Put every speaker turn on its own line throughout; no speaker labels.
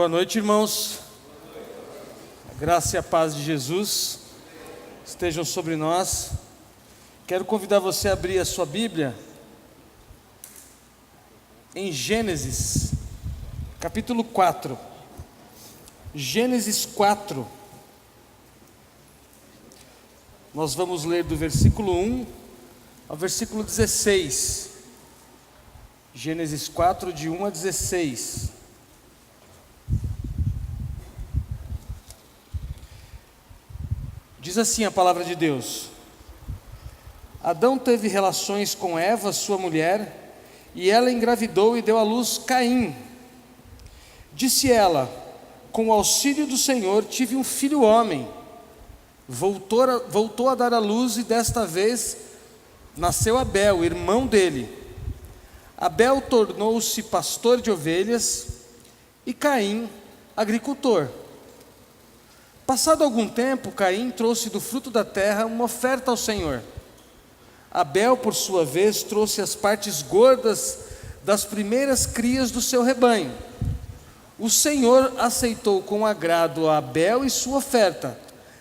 Boa noite, irmãos. A graça e a paz de Jesus estejam sobre nós. Quero convidar você a abrir a sua Bíblia em Gênesis, capítulo 4. Gênesis 4. Nós vamos ler do versículo 1 ao versículo 16. Gênesis 4, de 1 a 16. Diz assim a palavra de Deus: Adão teve relações com Eva, sua mulher, e ela engravidou e deu à luz Caim. Disse ela: com o auxílio do Senhor tive um filho homem. Voltou a dar à luz e desta vez nasceu Abel, irmão dele. Abel tornou-se pastor de ovelhas e Caim agricultor. Passado algum tempo, Caim trouxe do fruto da terra uma oferta ao Senhor. Abel, por sua vez, trouxe as partes gordas das primeiras crias do seu rebanho. O Senhor aceitou com agrado a Abel e sua oferta,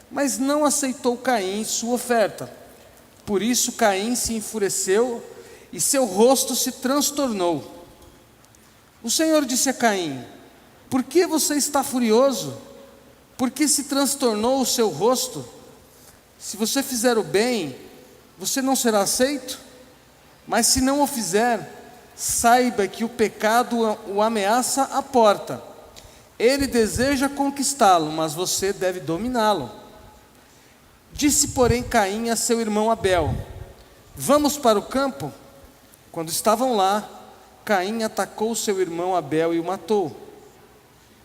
mas não aceitou Caim e sua oferta. Por isso Caim se enfureceu e seu rosto se transtornou. O Senhor disse a Caim: por que você está furioso? Por que se transtornou o seu rosto? Se você fizer o bem, você não será aceito? Mas se não o fizer, saiba que o pecado o ameaça à porta. Ele deseja conquistá-lo, mas você deve dominá-lo. Disse, porém, Caim a seu irmão Abel: vamos para o campo? Quando estavam lá, Caim atacou seu irmão Abel e o matou.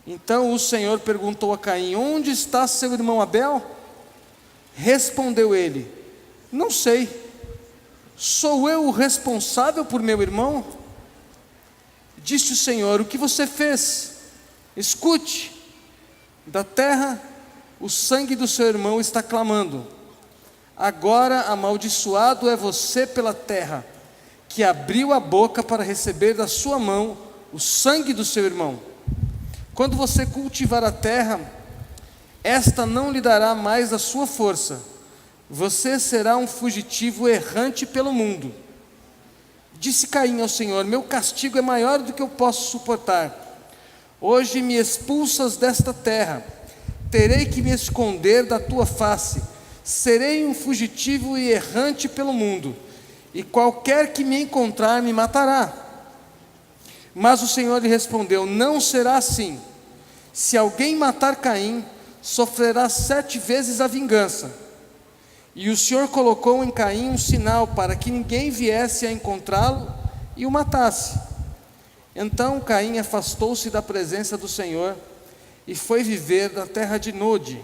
Então o Senhor perguntou a Caim: onde está seu irmão Abel? Respondeu ele: não sei. Sou eu o responsável por meu irmão? Disse o Senhor: o que você fez? Escute, da terra o sangue do seu irmão está clamando. Agora amaldiçoado é você pela terra, que abriu a boca para receber da sua mão o sangue do seu irmão. Quando você cultivar a terra, esta não lhe dará mais a sua força. Você será um fugitivo errante pelo mundo. Disse Caim ao Senhor: meu castigo é maior do que eu posso suportar. Hoje me expulsas desta terra. Terei que me esconder da tua face. Serei um fugitivo e errante pelo mundo, e qualquer que me encontrar me matará. Mas o Senhor lhe respondeu: não será assim. Se alguém matar Caim, sofrerá 7 vezes a vingança. E o Senhor colocou em Caim um sinal para que ninguém viesse a encontrá-lo e o matasse. Então Caim afastou-se da presença do Senhor e foi viver na terra de Nod,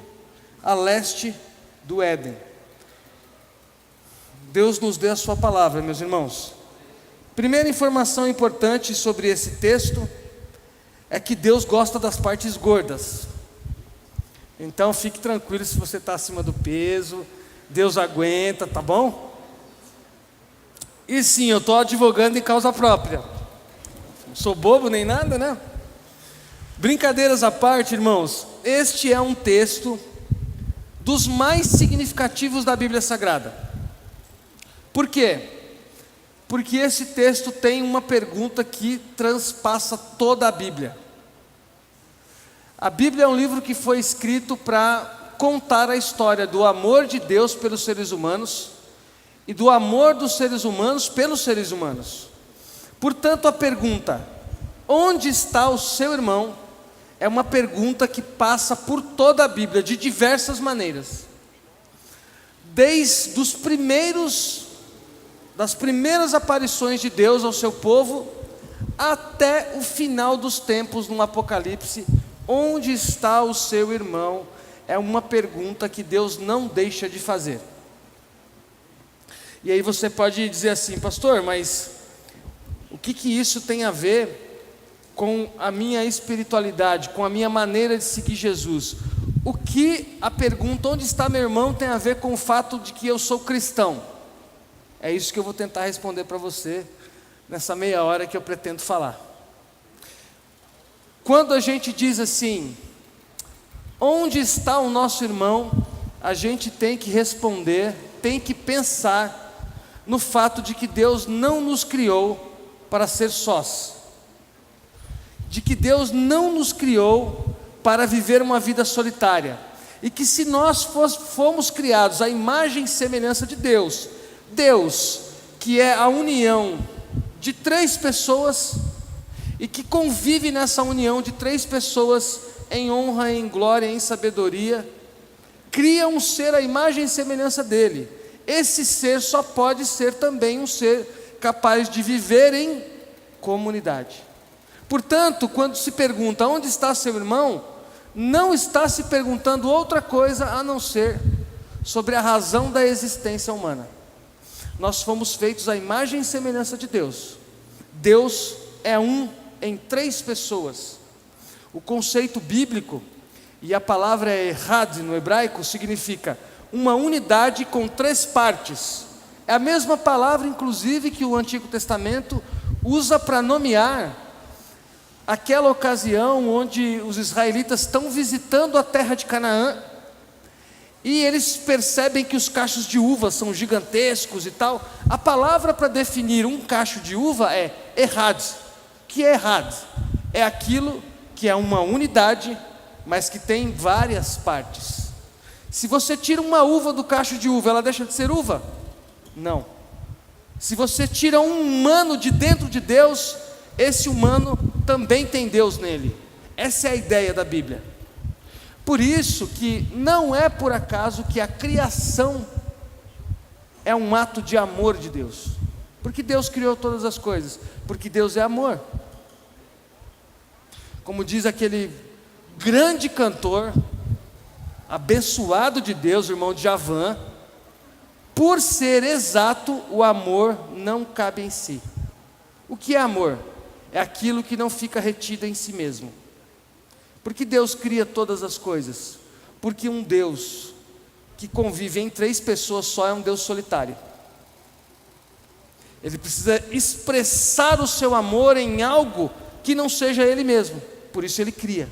a leste do Éden. Deus nos dê a sua palavra, meus irmãos. Primeira informação importante sobre esse texto é que Deus gosta das partes gordas. Então fique tranquilo se você está acima do peso, Deus aguenta, tá bom? E sim, eu estou advogando em causa própria. Não sou bobo nem nada, né? Brincadeiras à parte, irmãos, este é um texto dos mais significativos da Bíblia Sagrada. Por quê? Porque esse texto tem uma pergunta que transpassa toda a Bíblia. A Bíblia é um livro que foi escrito para contar a história do amor de Deus pelos seres humanos e do amor dos seres humanos pelos seres humanos. Portanto, a pergunta: onde está o seu irmão? É uma pergunta que passa por toda a Bíblia de diversas maneiras. Desde das primeiras aparições de Deus ao seu povo, até o final dos tempos no Apocalipse: onde está o seu irmão? É uma pergunta que Deus não deixa de fazer. E aí você pode dizer assim: pastor, mas o que isso tem a ver com a minha espiritualidade, com a minha maneira de seguir Jesus? O que a pergunta onde está meu irmão tem a ver com o fato de que eu sou cristão? É isso que eu vou tentar responder para você nessa meia hora que eu pretendo falar. quando a gente diz assim, onde está o nosso irmão? A gente tem que responder, tem que pensar no fato de que Deus não nos criou para ser sós, de que Deus não nos criou para viver uma vida solitária, e que se nós fomos criados à imagem e semelhança de Deus, Deus, que é a união de 3 pessoas, e que convive nessa união de 3 pessoas, em honra, em glória, em sabedoria, cria um ser à imagem e semelhança dele. Esse ser só pode ser também um ser capaz de viver em comunidade. Portanto, quando se pergunta onde está seu irmão, não está se perguntando outra coisa a não ser sobre a razão da existência humana. Nós fomos feitos à imagem e semelhança de Deus. Deus é um em 3 pessoas. O conceito bíblico, e a palavra é errad no hebraico, significa uma unidade com 3 partes. É a mesma palavra, inclusive, que o Antigo Testamento usa para nomear aquela ocasião onde os israelitas estão visitando a terra de Canaã, e eles percebem que os cachos de uva são gigantescos e tal. A palavra para definir um cacho de uva é errad. Que é errad? É aquilo que é uma unidade, mas que tem várias partes. Se você tira uma uva do cacho de uva, ela deixa de ser uva? Não. Se você tira um humano de dentro de Deus, esse humano também tem Deus nele. Essa é a ideia da Bíblia. Por isso que não é por acaso que a criação é um ato de amor de Deus. Porque Deus criou todas as coisas, porque Deus é amor. Como diz aquele grande cantor, abençoado de Deus, o irmão Djavan, por ser exato, o amor não cabe em si. O que é amor? É aquilo que não fica retido em si mesmo. Porque Deus cria todas as coisas? Porque um Deus que convive em 3 pessoas só é um Deus solitário. Ele precisa expressar o seu amor em algo que não seja Ele mesmo. Por isso Ele cria.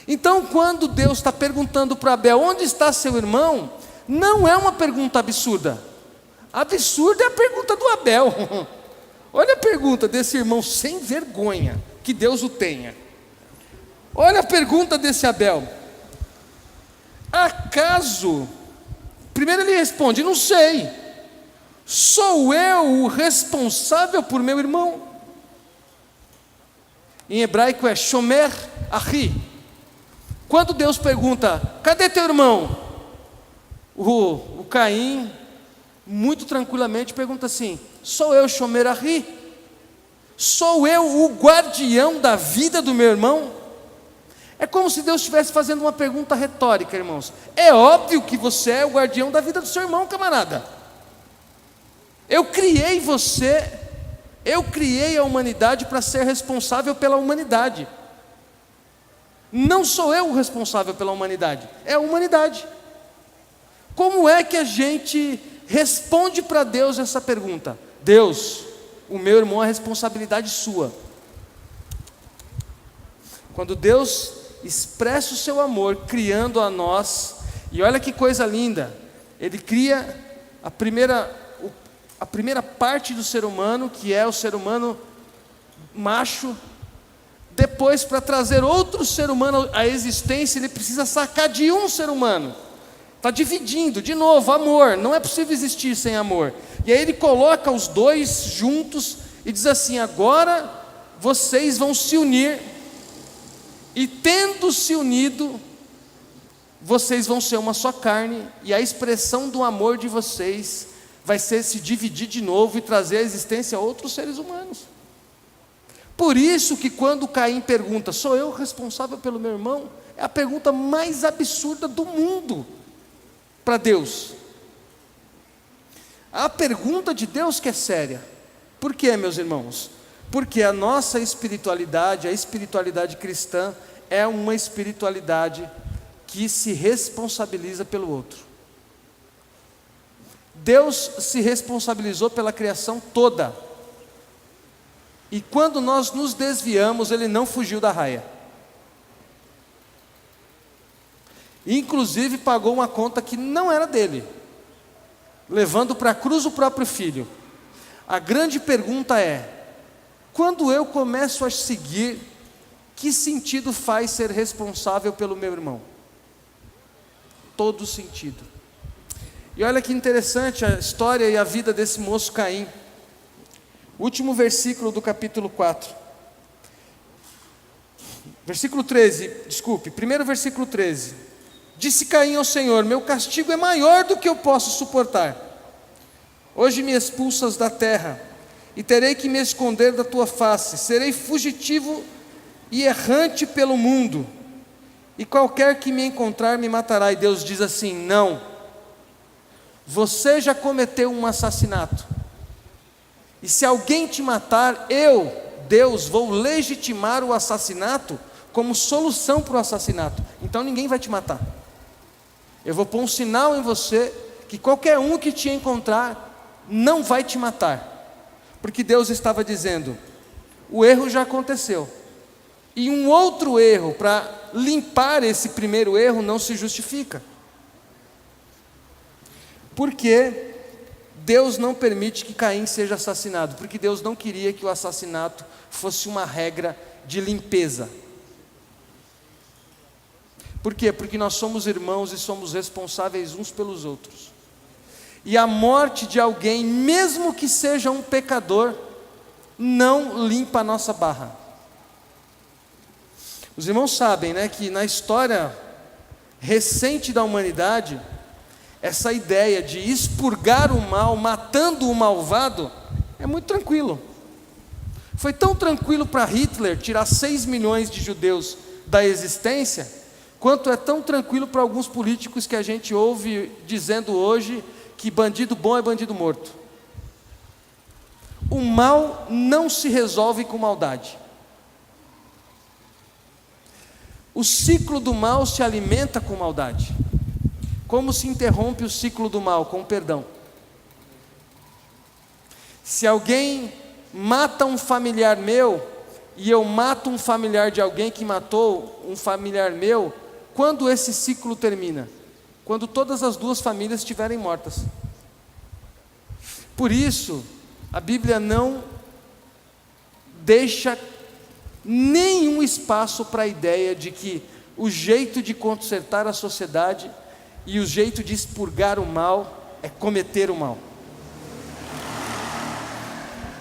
Então, quando Deus está perguntando para Abel, onde está seu irmão? Não é uma pergunta absurda. Absurda é a pergunta do Abel. Olha a pergunta desse irmão sem vergonha, que Deus o tenha. Olha a pergunta desse Abel. Acaso, primeiro ele responde, não sei. Sou eu o responsável por meu irmão? Em hebraico é shomer achi. Quando Deus pergunta, cadê teu irmão? O Caim, muito tranquilamente, pergunta assim, sou eu shomer achi? Sou eu o guardião da vida do meu irmão? É como se Deus estivesse fazendo uma pergunta retórica, irmãos. É óbvio que você é o guardião da vida do seu irmão, camarada. Eu criei você, eu criei a humanidade para ser responsável pela humanidade. Não sou eu o responsável pela humanidade, é a humanidade. Como é que a gente responde para Deus essa pergunta? Deus, o meu irmão é responsabilidade sua. Quando Deus expressa o seu amor, criando a nós, e olha que coisa linda, Ele cria a primeira parte do ser humano, que é o ser humano macho. Depois, para trazer outro ser humano à existência, Ele precisa sacar de um ser humano. Está dividindo, de novo, amor, não é possível existir sem amor. E aí Ele coloca os 2 juntos e diz assim, agora vocês vão se unir, e tendo se unido, vocês vão ser uma só carne, e a expressão do amor de vocês vai ser se dividir de novo e trazer à existência outros seres humanos. Por isso que quando Caim pergunta, sou eu responsável pelo meu irmão? É a pergunta mais absurda do mundo para Deus. A pergunta de Deus que é séria. Por quê, meus irmãos? Porque a nossa espiritualidade, a espiritualidade cristã, é uma espiritualidade que se responsabiliza pelo outro. Deus se responsabilizou pela criação toda. E quando nós nos desviamos, ele não fugiu da raia. Inclusive pagou uma conta que não era dele, levando para a cruz o próprio filho. A grande pergunta é: quando eu começo a seguir, que sentido faz ser responsável pelo meu irmão? Todo sentido. E olha que interessante a história e a vida desse moço Caim. Último versículo do capítulo 4. Versículo 13, desculpe, primeiro versículo 13. Disse Caim ao Senhor: meu castigo é maior do que eu posso suportar. Hoje me expulsas da terra, e terei que me esconder da tua face. Serei fugitivo e errante pelo mundo, e qualquer que me encontrar me matará. E Deus diz assim: não, você já cometeu um assassinato, e se alguém te matar, eu, Deus, vou legitimar o assassinato como solução para o assassinato. Então ninguém vai te matar. Eu vou pôr um sinal em você, que qualquer um que te encontrar não vai te matar, porque Deus estava dizendo: o erro já aconteceu, e um outro erro para limpar esse primeiro erro não se justifica. Porque Deus não permite que Caim seja assassinado, porque Deus não queria que o assassinato fosse uma regra de limpeza. Por quê? Porque nós somos irmãos e somos responsáveis uns pelos outros. E a morte de alguém, mesmo que seja um pecador, não limpa a nossa barra. Os irmãos sabem, né, que na história recente da humanidade, essa ideia de expurgar o mal, matando o malvado, é muito tranquilo. Foi tão tranquilo para Hitler tirar 6 milhões de judeus da existência, quanto é tão tranquilo para alguns políticos que a gente ouve dizendo hoje que bandido bom é bandido morto. O mal não se resolve com maldade. O ciclo do mal se alimenta com maldade. Como se interrompe o ciclo do mal? Com perdão. Se alguém mata um familiar meu, e eu mato um familiar de alguém que matou um familiar meu, quando esse ciclo termina? Quando todas as duas famílias estiverem mortas. Por isso, a Bíblia não deixa nenhum espaço para a ideia de que o jeito de consertar a sociedade e o jeito de expurgar o mal é cometer o mal.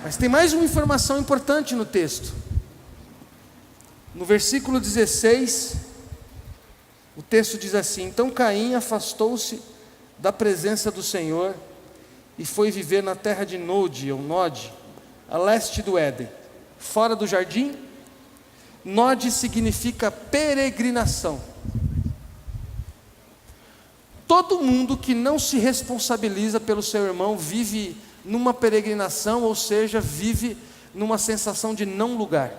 Mas tem mais uma informação importante no texto. No versículo 16, o texto diz assim: então Caim afastou-se da presença do Senhor e foi viver na terra de Nod, ou Nod, a leste do Éden, fora do jardim. Nod significa peregrinação. Todo mundo que não se responsabiliza pelo seu irmão vive numa peregrinação, ou seja, vive numa sensação de não lugar.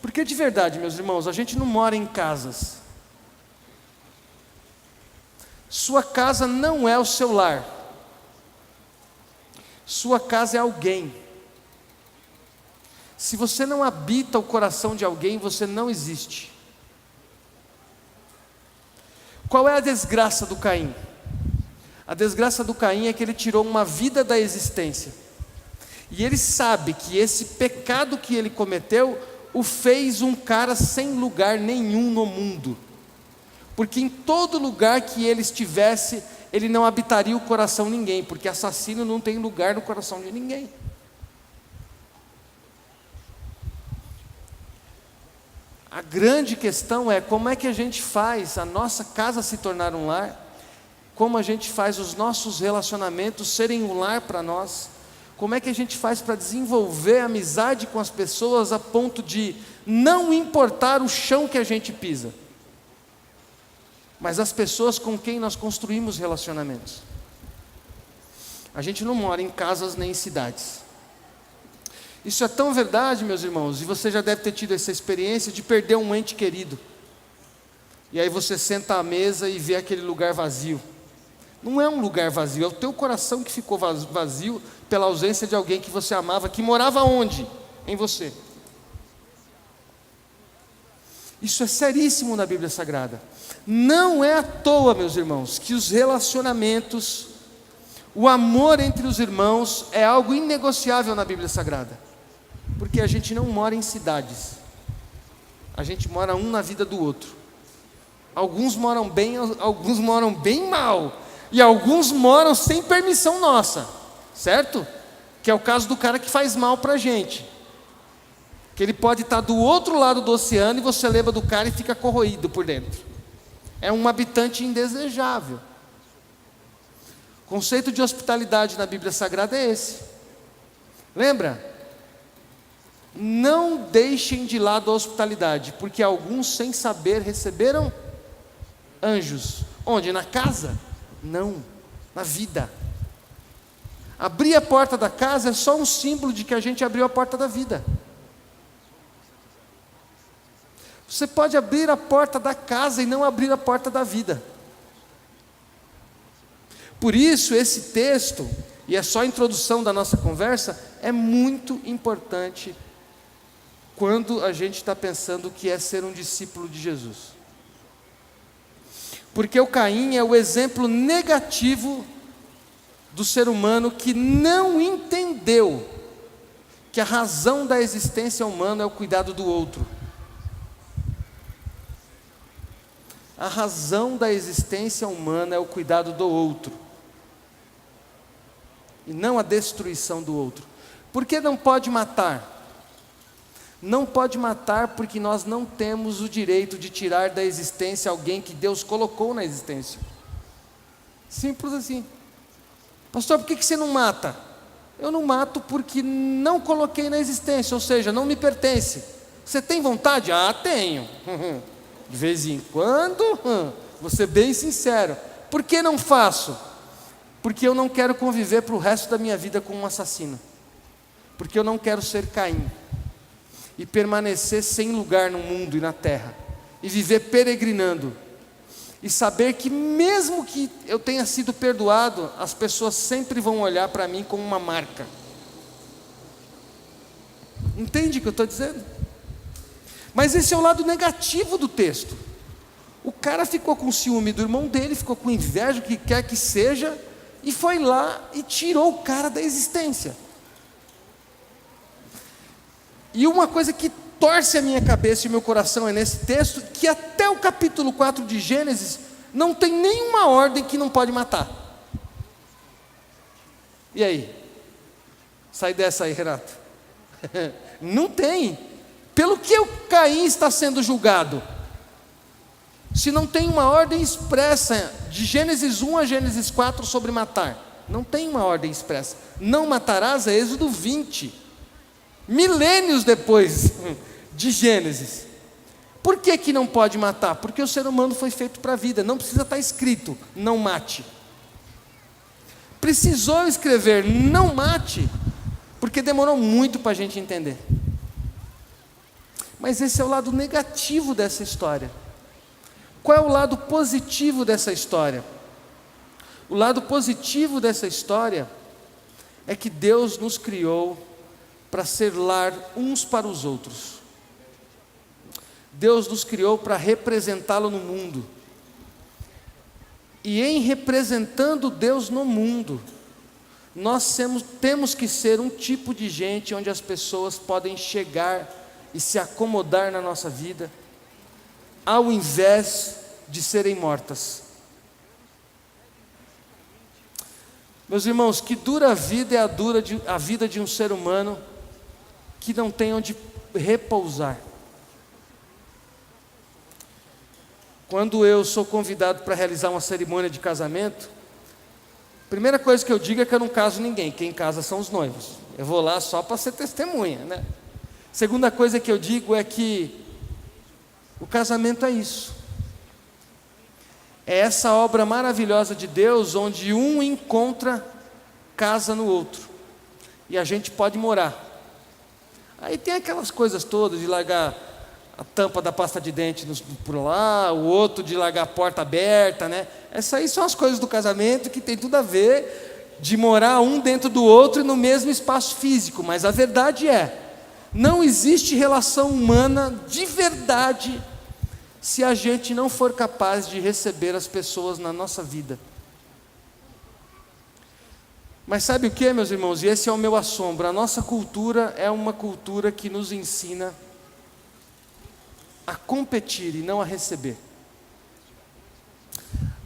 Porque de verdade, meus irmãos, a gente não mora em casas. Sua casa não é o seu lar. Sua casa é alguém. Se você não habita o coração de alguém, você não existe. Qual é a desgraça do Caim? A desgraça do Caim é que ele tirou uma vida da existência. E ele sabe que esse pecado que ele cometeu o fez um cara sem lugar nenhum no mundo. Porque em todo lugar que ele estivesse, ele não habitaria o coração de ninguém, porque assassino não tem lugar no coração de ninguém. A grande questão é como é que a gente faz a nossa casa se tornar um lar, como a gente faz os nossos relacionamentos serem um lar para nós, como é que a gente faz para desenvolver amizade com as pessoas a ponto de não importar o chão que a gente pisa, mas as pessoas com quem nós construímos relacionamentos. A gente não mora em casas nem em cidades. Isso é tão verdade, meus irmãos, e você já deve ter tido essa experiência de perder um ente querido. E aí você senta à mesa e vê aquele lugar vazio. Não é um lugar vazio, é o teu coração que ficou vazio pela ausência de alguém que você amava, que morava onde? Em você. Isso é seríssimo na Bíblia Sagrada. Não é à toa, meus irmãos, que os relacionamentos, o amor entre os irmãos é algo inegociável na Bíblia Sagrada. Porque a gente não mora em cidades. A gente mora um na vida do outro. Alguns moram bem, alguns moram bem mal. E alguns moram sem permissão nossa. Certo? Que é o caso do cara que faz mal pra gente. Que ele pode estar do outro lado do oceano e você lembra do cara e fica corroído por dentro. É um habitante indesejável. O conceito de hospitalidade na Bíblia Sagrada é esse. Lembra? Não deixem de lado a hospitalidade, porque alguns sem saber receberam anjos. Onde? Na casa? Não, na vida. Abrir a porta da casa é só um símbolo de que a gente abriu a porta da vida. Você pode abrir a porta da casa e não abrir a porta da vida. Por isso, esse texto, e é só a introdução da nossa conversa, é muito importante quando a gente está pensando o que é ser um discípulo de Jesus. Porque o Caim é o exemplo negativo do ser humano que não entendeu que a razão da existência humana é o cuidado do outro. A razão da existência humana é o cuidado do outro, e não a destruição do outro. Por que não pode matar? Não pode matar porque nós não temos o direito de tirar da existência alguém que Deus colocou na existência. Simples assim. Pastor, por que você não mata? Eu não mato porque não coloquei na existência, ou seja, não me pertence. Você tem vontade? Ah, tenho. De vez em quando, vou ser bem sincero. Por que não faço? Porque eu não quero conviver para o resto da minha vida com um assassino. Porque eu não quero ser Caim e permanecer sem lugar no mundo e na terra, e viver peregrinando, e saber que mesmo que eu tenha sido perdoado, as pessoas sempre vão olhar para mim como uma marca. Entende o que eu estou dizendo? Mas esse é o lado negativo do texto. O cara ficou com ciúme do irmão dele, ficou com inveja, o que quer que seja, e foi lá e tirou o cara da existência. E uma coisa que torce a minha cabeça e o meu coração é nesse texto, que até o capítulo 4 de Gênesis, não tem nenhuma ordem que não pode matar. E aí? Sai dessa aí, Renato. Não tem. Pelo que o Caim está sendo julgado? Se não tem uma ordem expressa, de Gênesis 1 a Gênesis 4 sobre matar. Não tem uma ordem expressa. Não matarás é Êxodo 20. Milênios depois de Gênesis. Por que não pode matar? Porque o ser humano foi feito para a vida. Não precisa estar escrito, não mate. Precisou escrever, não mate, porque demorou muito para a gente entender. Mas esse é o lado negativo dessa história. Qual é o lado positivo dessa história? O lado positivo dessa história é que Deus nos criou para ser lar uns para os outros. Deus nos criou para representá-lo no mundo. E em representando Deus no mundo, nós temos que ser um tipo de gente onde as pessoas podem chegar e se acomodar na nossa vida, ao invés de serem mortas. Meus irmãos, que dura vida é a vida de um ser humano que não tem onde repousar. Quando eu sou convidado para realizar uma cerimônia de casamento, a primeira coisa que eu digo é que eu não caso ninguém, quem casa são os noivos. Eu vou lá só para ser testemunha, né? Segunda coisa que eu digo é que o casamento é isso. É essa obra maravilhosa de Deus, onde um encontra casa no outro, e a gente pode morar. Aí tem aquelas coisas todas de largar a tampa da pasta de dente por lá, o outro de largar a porta aberta, né? Essas aí são as coisas do casamento que tem tudo a ver de morar um dentro do outro no mesmo espaço físico, mas a verdade é, não existe relação humana de verdade se a gente não for capaz de receber as pessoas na nossa vida. Mas sabe o que, meus irmãos? E esse é o meu assombro. A nossa cultura é uma cultura que nos ensina a competir e não a receber.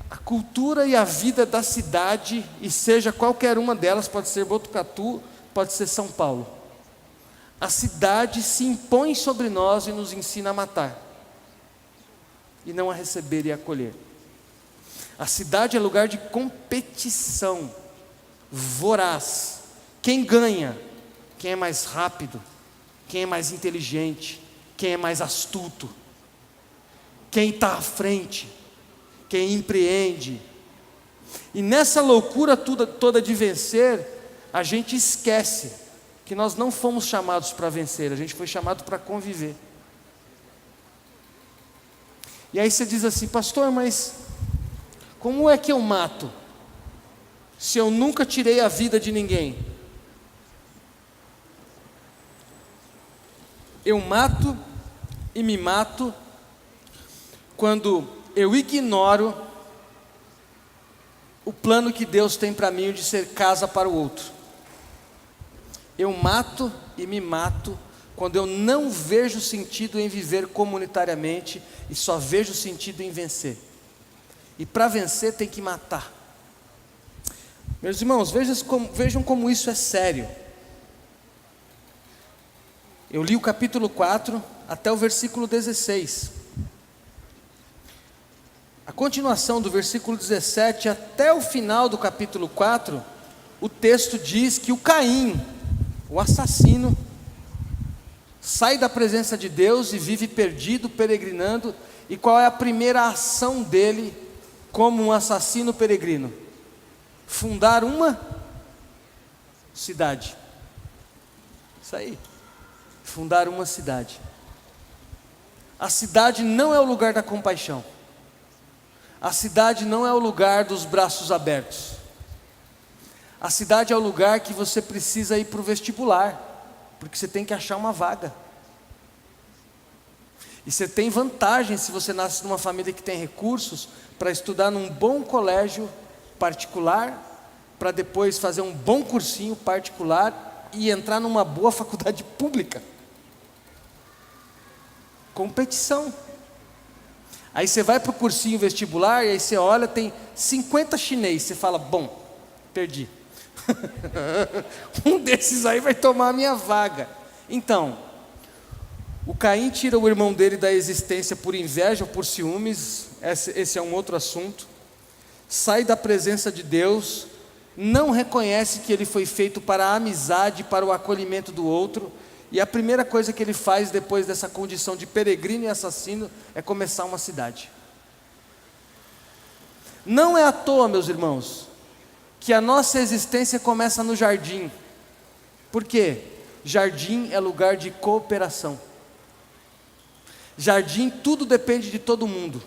A cultura e a vida da cidade, e seja qualquer uma delas, pode ser Botucatu, pode ser São Paulo. A cidade se impõe sobre nós e nos ensina a matar, e não a receber e acolher. A cidade é lugar de competição voraz. Quem ganha? Quem é mais rápido? Quem é mais inteligente? Quem é mais astuto? Quem está à frente? Quem empreende? E nessa loucura toda de vencer, a gente esquece que nós não fomos chamados para vencer, a gente foi chamado para conviver. E aí você diz assim: pastor, mas como é que eu mato, se eu nunca tirei a vida de ninguém? Eu mato e me mato quando eu ignoro o plano que Deus tem para mim de ser casa para o outro. Eu mato e me mato quando eu não vejo sentido em viver comunitariamente e só vejo sentido em vencer. E para vencer tem que matar. Meus irmãos, vejam como isso é sério. Eu li o capítulo 4 até o versículo 16. A continuação do versículo 17 até o final do capítulo 4, o texto diz que o Caim, o assassino, sai da presença de Deus e vive perdido, peregrinando. E qual é a primeira ação dele como um assassino peregrino? Fundar uma cidade. Isso aí. Fundar uma cidade. A cidade não é o lugar da compaixão. A cidade não é o lugar dos braços abertos. A cidade é o lugar que você precisa ir para o vestibular, porque você tem que achar uma vaga. E você tem vantagem se você nasce numa família que tem recursos para estudar num bom colégio particular, para depois fazer um bom cursinho particular e entrar numa boa faculdade pública. Competição. Aí você vai para o cursinho vestibular e aí você olha, tem 50 chinês, você fala: bom, perdi. Um desses aí vai tomar a minha vaga. Então, o Caim tira o irmão dele da existência por inveja ou por ciúmes, esse é um outro assunto. Sai da presença de Deus, não reconhece que ele foi feito para a amizade, para o acolhimento do outro. E a primeira coisa que ele faz depois dessa condição de peregrino e assassino é começar uma cidade. Não é à toa, meus irmãos, que a nossa existência começa no jardim. Por quê? Jardim é lugar de cooperação. Jardim, tudo depende de todo mundo.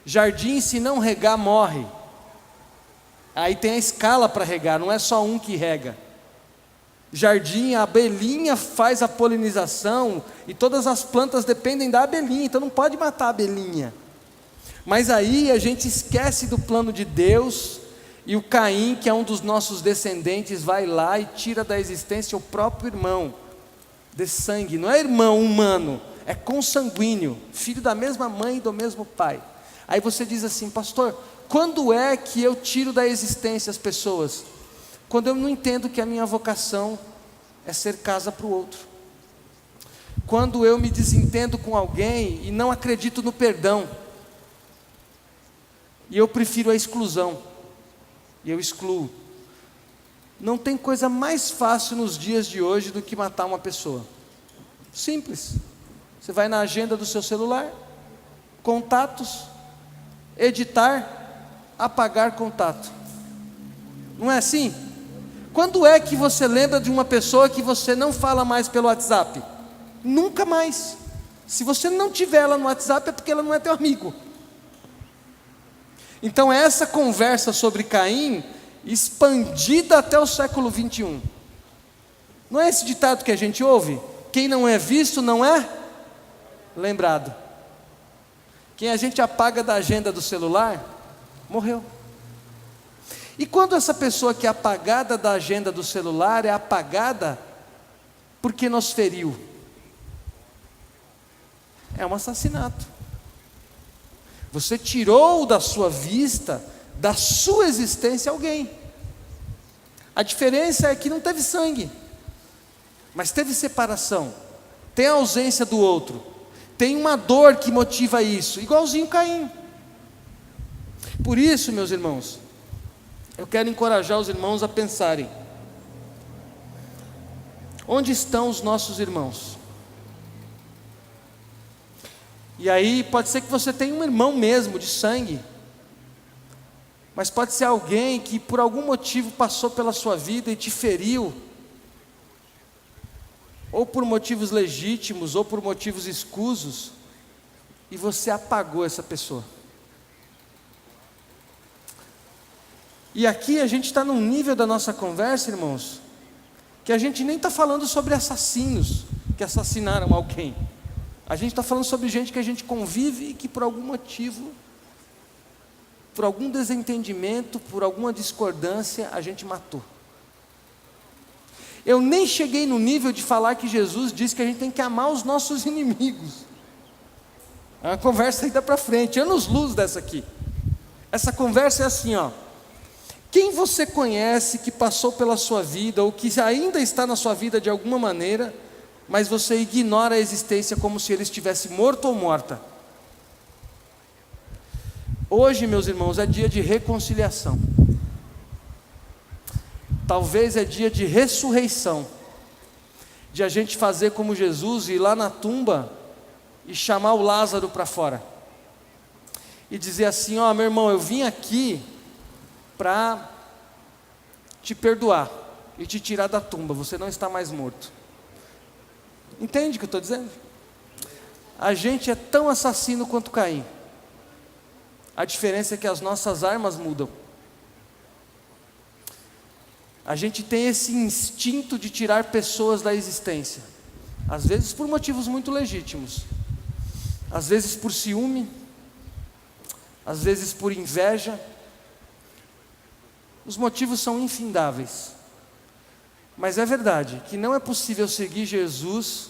Jardim, se não regar, morre. Aí tem a escala para regar, não é só um que rega. Jardim, a abelhinha faz a polinização e todas as plantas dependem da abelhinha, então não pode matar a abelhinha. Mas aí a gente esquece do plano de Deus e o Caim, que é um dos nossos descendentes, vai lá e tira da existência o próprio irmão de sangue. Não é irmão humano, é consanguíneo, filho da mesma mãe e do mesmo pai. Aí você diz assim: pastor, quando é que eu tiro da existência as pessoas? Quando eu não entendo que a minha vocação é ser casa para o outro. Quando eu me desentendo com alguém e não acredito no perdão, e eu prefiro a exclusão, e eu excluo. Não tem coisa mais fácil nos dias de hoje do que matar uma pessoa. Simples. Você vai na agenda do seu celular, contatos, editar, apagar contato. Não é assim? Quando é que você lembra de uma pessoa que você não fala mais pelo WhatsApp? Nunca mais. Se você não tiver ela no WhatsApp é porque ela não é teu amigo. Então essa conversa sobre Caim expandida até o século 21. Não é esse ditado que a gente ouve? Quem não é visto não é lembrado. Quem a gente apaga da agenda do celular, morreu. E quando essa pessoa que é apagada da agenda do celular é apagada porque nos feriu, é um assassinato. Você tirou da sua vista, da sua existência alguém. A diferença é que não teve sangue, mas teve separação, tem a ausência do outro, tem uma dor que motiva isso, igualzinho Caim. Por isso, meus irmãos, eu quero encorajar os irmãos a pensarem: onde estão os nossos irmãos? E aí pode ser que você tenha um irmão mesmo de sangue, mas pode ser alguém que por algum motivo passou pela sua vida e te feriu, ou por motivos legítimos, ou por motivos escusos, e você apagou essa pessoa. E aqui a gente está num nível da nossa conversa, irmãos, que a gente nem está falando sobre assassinos que assassinaram alguém. A gente está falando sobre gente que a gente convive e que por algum motivo, por algum desentendimento, por alguma discordância, a gente matou. Eu nem cheguei no nível de falar que Jesus disse que a gente tem que amar os nossos inimigos. É uma conversa ainda para frente, anos-luz dessa aqui. Essa conversa é assim, ó: quem você conhece que passou pela sua vida, ou que ainda está na sua vida de alguma maneira, mas você ignora a existência como se ele estivesse morto ou morta? Hoje, meus irmãos, é dia de reconciliação. Talvez é dia de ressurreição, de a gente fazer como Jesus, ir lá na tumba e chamar o Lázaro para fora, e dizer assim: ó, meu irmão, eu vim aqui para te perdoar e te tirar da tumba, você não está mais morto. Entende o que eu estou dizendo? A gente é tão assassino quanto Caim. A diferença é que as nossas armas mudam. A gente tem esse instinto de tirar pessoas da existência, às vezes por motivos muito legítimos, às vezes por ciúme, às vezes por inveja. Os motivos são infindáveis, mas é verdade que não é possível seguir Jesus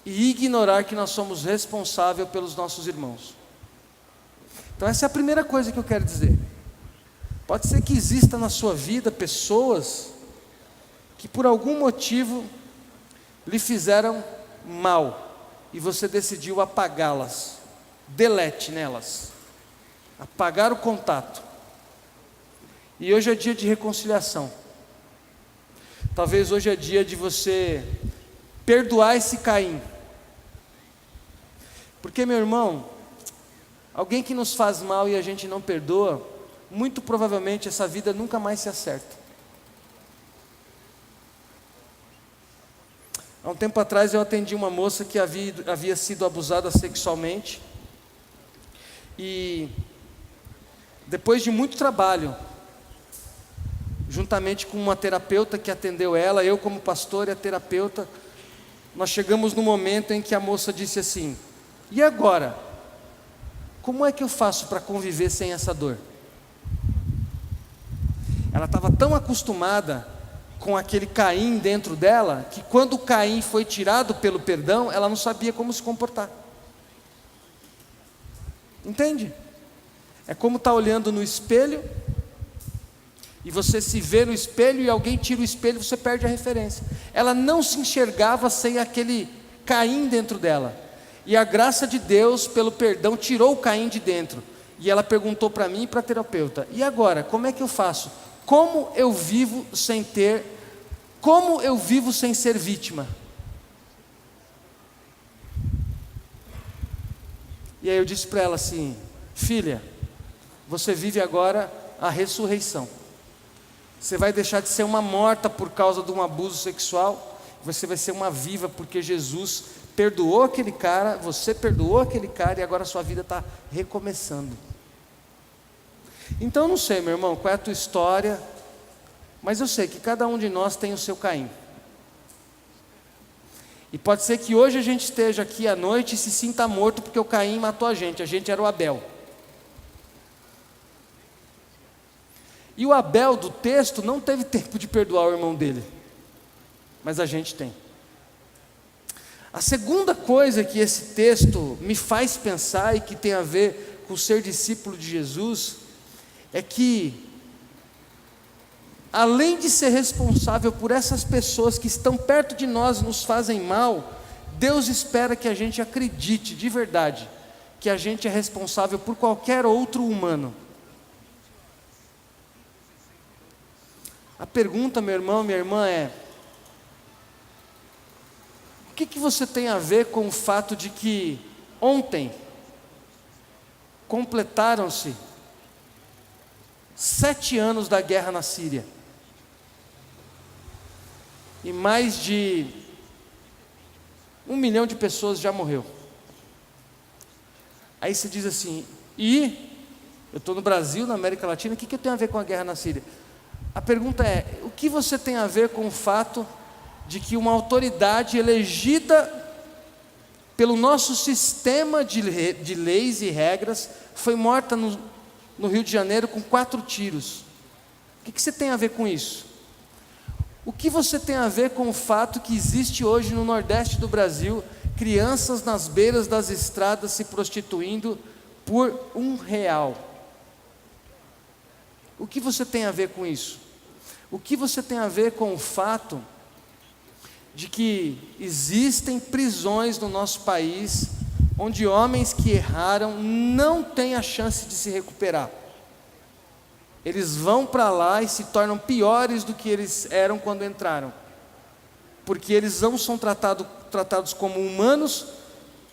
e ignorar que nós somos responsáveis pelos nossos irmãos. Então essa é a primeira coisa que eu quero dizer. Pode ser que exista na sua vida pessoas que por algum motivo lhe fizeram mal e você decidiu apagá-las, delete nelas, apagar o contato. E hoje é dia de reconciliação. Talvez hoje é dia de você perdoar esse Caim. Porque, meu irmão, alguém que nos faz mal e a gente não perdoa, muito provavelmente essa vida nunca mais se acerta. Há um tempo atrás eu atendi uma moça que havia sido abusada sexualmente, e depois de muito trabalho, juntamente com uma terapeuta que atendeu ela, eu como pastor e a terapeuta, nós chegamos no momento em que a moça disse assim: e agora? Como é que eu faço para conviver sem essa dor? Ela estava tão acostumada com aquele Caim dentro dela, que quando o Caim foi tirado pelo perdão, ela não sabia como se comportar. Entende? É como estar olhando no espelho, e você se vê no espelho e alguém tira o espelho, você perde a referência. Ela não se enxergava sem aquele Caim dentro dela, e a graça de Deus pelo perdão tirou o Caim de dentro. E ela perguntou para mim e para a terapeuta: e agora, como é que eu faço? Como eu vivo sem ser vítima? E aí eu disse para ela assim: filha, você vive agora a ressurreição. Você vai deixar de ser uma morta por causa de um abuso sexual, você vai ser uma viva, porque Jesus perdoou aquele cara, você perdoou aquele cara, e agora a sua vida está recomeçando. Então eu não sei, meu irmão, qual é a tua história, mas eu sei que cada um de nós tem o seu Caim. E pode ser que hoje a gente esteja aqui à noite e se sinta morto porque o Caim matou a gente era o Abel. E o Abel do texto não teve tempo de perdoar o irmão dele, mas a gente tem. A segunda coisa que esse texto me faz pensar e que tem a ver com ser discípulo de Jesus, é que, além de ser responsável por essas pessoas que estão perto de nós e nos fazem mal, Deus espera que a gente acredite de verdade que a gente é responsável por qualquer outro humano. A pergunta, meu irmão, minha irmã, é: o que você tem a ver com o fato de que ontem completaram-se 7 anos da guerra na Síria e mais de 1 milhão de pessoas já morreu? Aí você diz assim: e eu estou no Brasil, na América Latina, o que eu tenho a ver com a guerra na Síria? A pergunta é: o que você tem a ver com o fato de que uma autoridade elegida pelo nosso sistema de leis e regras foi morta no Rio de Janeiro com 4 tiros? O que você tem a ver com isso? O que você tem a ver com o fato que existe hoje no Nordeste do Brasil crianças nas beiras das estradas se prostituindo por R$1? O que você tem a ver com isso? O que você tem a ver com o fato de que existem prisões no nosso país onde homens que erraram não têm a chance de se recuperar? Eles vão para lá e se tornam piores do que eles eram quando entraram, porque eles não são tratados como humanos,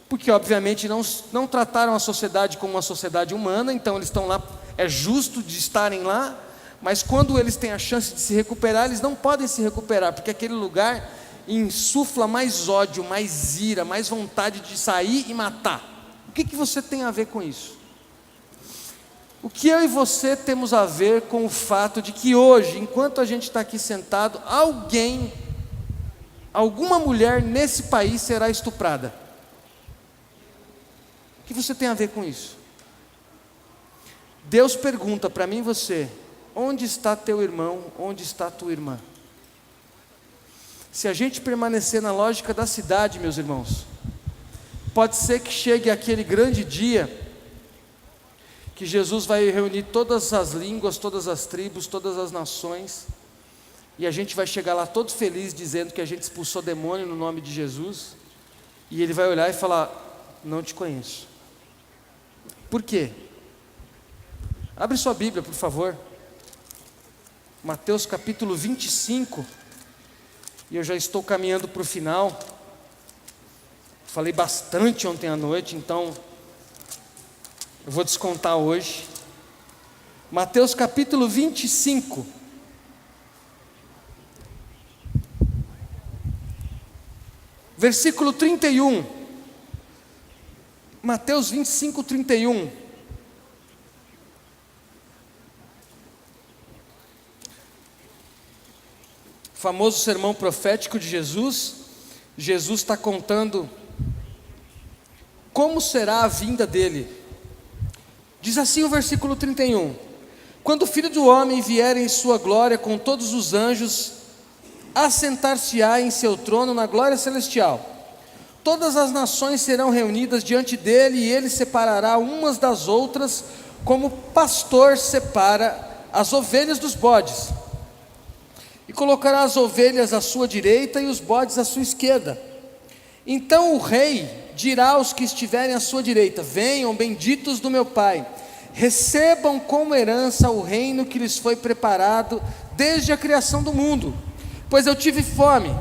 porque obviamente não trataram a sociedade como uma sociedade humana. Então eles estão lá, é justo de estarem lá, mas quando eles têm a chance de se recuperar, eles não podem se recuperar, porque aquele lugar insufla mais ódio, mais ira, mais vontade de sair e matar. O que você tem a ver com isso? O que eu e você temos a ver com o fato de que hoje, enquanto a gente está aqui sentado, alguma mulher nesse país será estuprada? O que você tem a ver com isso? Deus pergunta para mim e você: onde está teu irmão? Onde está tua irmã? Se a gente permanecer na lógica da cidade, meus irmãos, pode ser que chegue aquele grande dia que Jesus vai reunir todas as línguas, todas as tribos, todas as nações, e a gente vai chegar lá todo feliz dizendo que a gente expulsou demônio no nome de Jesus, e Ele vai olhar e falar: não te conheço. Por quê? Abre sua Bíblia, por favor, Mateus capítulo 25, e eu já estou caminhando para o final. Falei bastante ontem à noite, então eu vou descontar hoje. Mateus capítulo 25. Versículo 31. Mateus 25, 31. Famoso sermão profético de Jesus. Jesus está contando como será a vinda dele. Diz assim o versículo 31: quando o Filho do Homem vier em sua glória com todos os anjos, assentar-se-á em seu trono na glória celestial. Todas as nações serão reunidas diante dele, e ele separará umas das outras, como pastor separa as ovelhas dos bodes, e colocará as ovelhas à sua direita e os bodes à sua esquerda. Então o rei dirá aos que estiverem à sua direita: venham, benditos do meu Pai, recebam como herança o reino que lhes foi preparado desde a criação do mundo. Pois eu tive fome,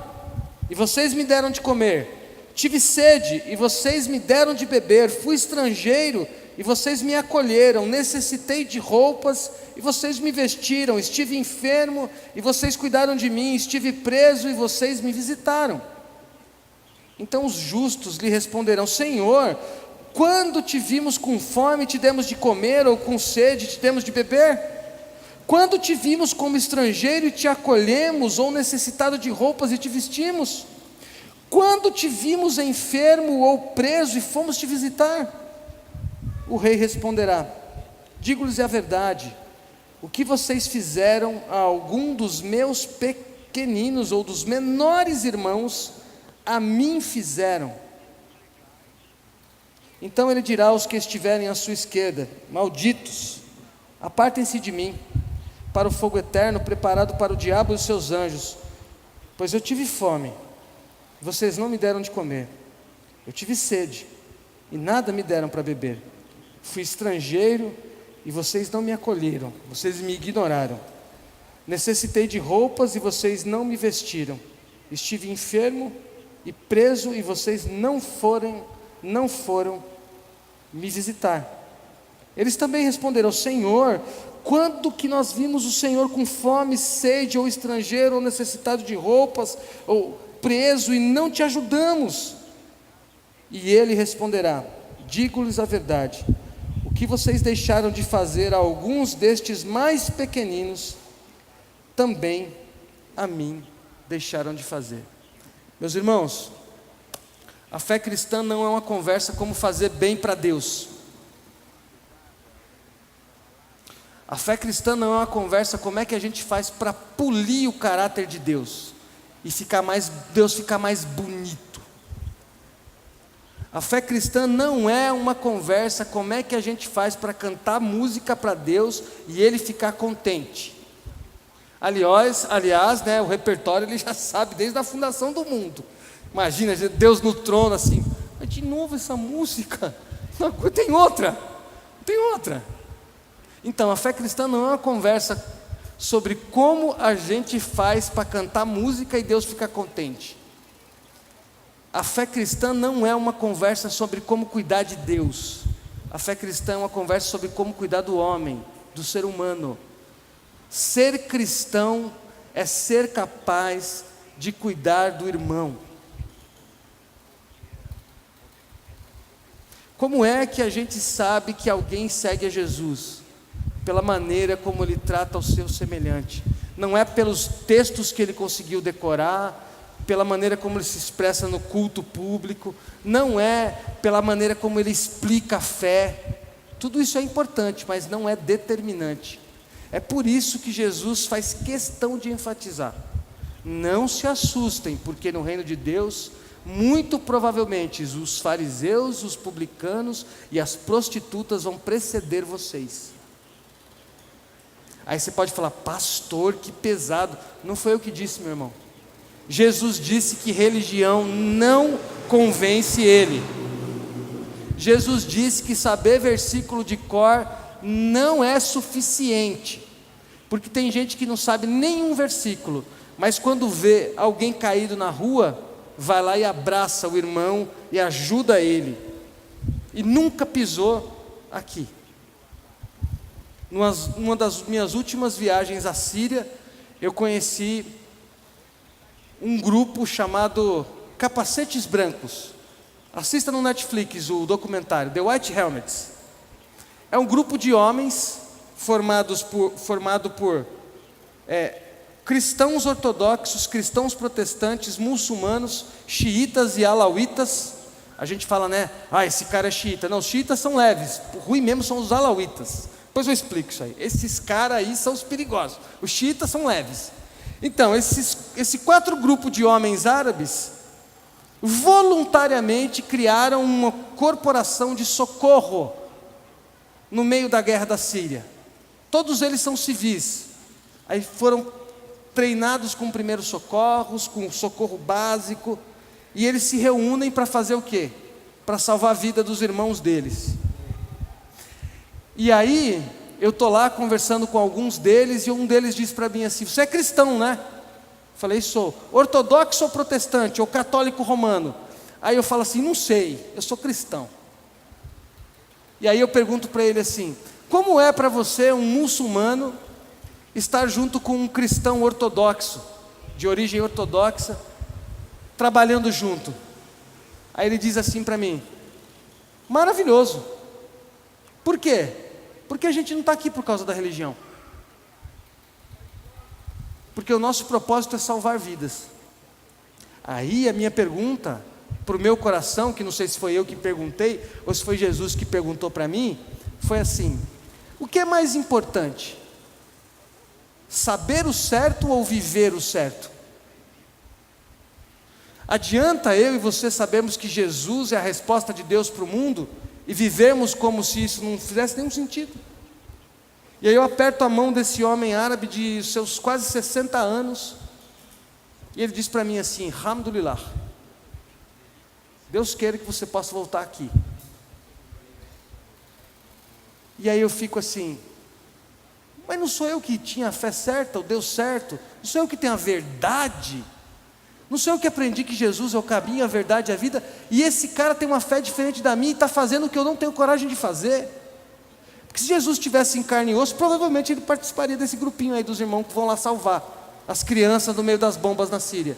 e vocês me deram de comer; tive sede, e vocês me deram de beber; fui estrangeiro, e vocês me acolheram; necessitei de roupas, e vocês me vestiram; estive enfermo, e vocês cuidaram de mim; estive preso, e vocês me visitaram. Então os justos lhe responderão: Senhor, Quando te vimos com fome, te demos de comer, ou com sede, te demos de beber? Quando te vimos como estrangeiro e te acolhemos, ou necessitado de roupas e te vestimos? Quando te vimos enfermo ou preso e fomos te visitar? O rei responderá: digo-lhes a verdade, o que vocês fizeram a algum dos meus pequeninos ou dos menores irmãos, a mim fizeram. Então ele dirá aos que estiverem à sua esquerda: malditos, apartem-se de mim, para o fogo eterno preparado para o diabo e os seus anjos, pois eu tive fome, vocês não me deram de comer, eu tive sede, e nada me deram para beber, fui estrangeiro, e vocês não me acolheram, vocês me ignoraram, necessitei de roupas, e vocês não me vestiram, estive enfermo e preso, e vocês não foram me visitar. Eles também responderão: Senhor, quando que nós vimos o Senhor com fome, sede, ou estrangeiro, ou necessitado de roupas, ou preso, e não te ajudamos? E ele responderá: digo-lhes a verdade, o que vocês deixaram de fazer a alguns destes mais pequeninos, também a mim deixaram de fazer. Meus irmãos, a fé cristã não é uma conversa como fazer bem para Deus. A fé cristã não é uma conversa como é que a gente faz para polir o caráter de Deus e Deus ficar mais bonito. A fé cristã não é uma conversa como é que a gente faz para cantar música para Deus e Ele ficar contente. Aliás, né, o repertório ele já sabe desde a fundação do mundo. Imagina, Deus no trono assim, mas de novo essa música, não, tem outra. Então, a fé cristã não é uma conversa sobre como a gente faz para cantar música e Deus ficar contente. A fé cristã não é uma conversa sobre como cuidar de Deus. A fé cristã é uma conversa sobre como cuidar do homem, do ser humano. Ser cristão é ser capaz de cuidar do irmão. Como é que a gente sabe que alguém segue a Jesus? Pela maneira como ele trata o seu semelhante. Não é pelos textos que ele conseguiu decorar, pela maneira como ele se expressa no culto público, não é pela maneira como ele explica a fé. Tudo isso é importante, mas não é determinante. É por isso que Jesus faz questão de enfatizar: não se assustem, porque no reino de Deus, muito provavelmente os fariseus, os publicanos e as prostitutas vão preceder vocês. Aí você pode falar: pastor, que pesado. Não foi eu que disse, meu irmão. Jesus disse que religião não convence ele. Jesus disse que saber versículo de cor não é suficiente, porque tem gente que não sabe nenhum versículo, mas quando vê alguém caído na rua, vai lá e abraça o irmão e ajuda ele, e nunca pisou aqui. Numa das minhas últimas viagens à Síria, eu conheci um grupo chamado Capacetes Brancos. Assista no Netflix o documentário The White Helmets. É um grupo de homens formado por cristãos ortodoxos, cristãos protestantes, muçulmanos, xiitas e alauítas. A gente fala, né? Esse cara é xiita. Não, os xiitas são leves. O ruim mesmo são os alauítas. Depois eu explico isso aí. Esses caras aí são os perigosos. Os xiitas são leves. Então, esse 4 grupos de homens árabes voluntariamente criaram uma corporação de socorro no meio da guerra da Síria. Todos eles são civis. Aí foram treinados com primeiros socorros, com socorro básico, e eles se reúnem para fazer o quê? Para salvar a vida dos irmãos deles. E aí, eu estou lá conversando com alguns deles, e um deles disse para mim assim: você é cristão, né? Falei: sou. Ortodoxo ou protestante, ou católico romano? Aí eu falo assim: não sei, eu sou cristão. E aí eu pergunto para ele assim: como é para você, um muçulmano, estar junto com um cristão ortodoxo, de origem ortodoxa, trabalhando junto? Aí ele diz assim para mim: Maravilhoso. Por quê? Porque a gente não está aqui por causa da religião. Porque o nosso propósito é salvar vidas. Aí a minha pergunta para o meu coração, que não sei se foi eu que perguntei, ou se foi Jesus que perguntou para mim, foi assim: o que é mais importante? Saber o certo ou viver o certo? Adianta eu e você sabermos que Jesus é a resposta de Deus para o mundo e vivermos como se isso não fizesse nenhum sentido? E aí eu aperto a mão desse homem árabe de seus quase 60 anos, e ele diz para mim assim: Alhamdulillah, Deus queira que você possa voltar aqui. E aí eu fico assim: mas não sou eu que tinha a fé certa, o Deus certo? Não sou eu que tenho a verdade? Não sou eu que aprendi que Jesus é o caminho, a verdade e a vida? E esse cara tem uma fé diferente da minha e está fazendo o que eu não tenho coragem de fazer? Porque se Jesus estivesse em carne e osso, provavelmente ele participaria desse grupinho aí dos irmãos que vão lá salvar as crianças no meio das bombas na Síria.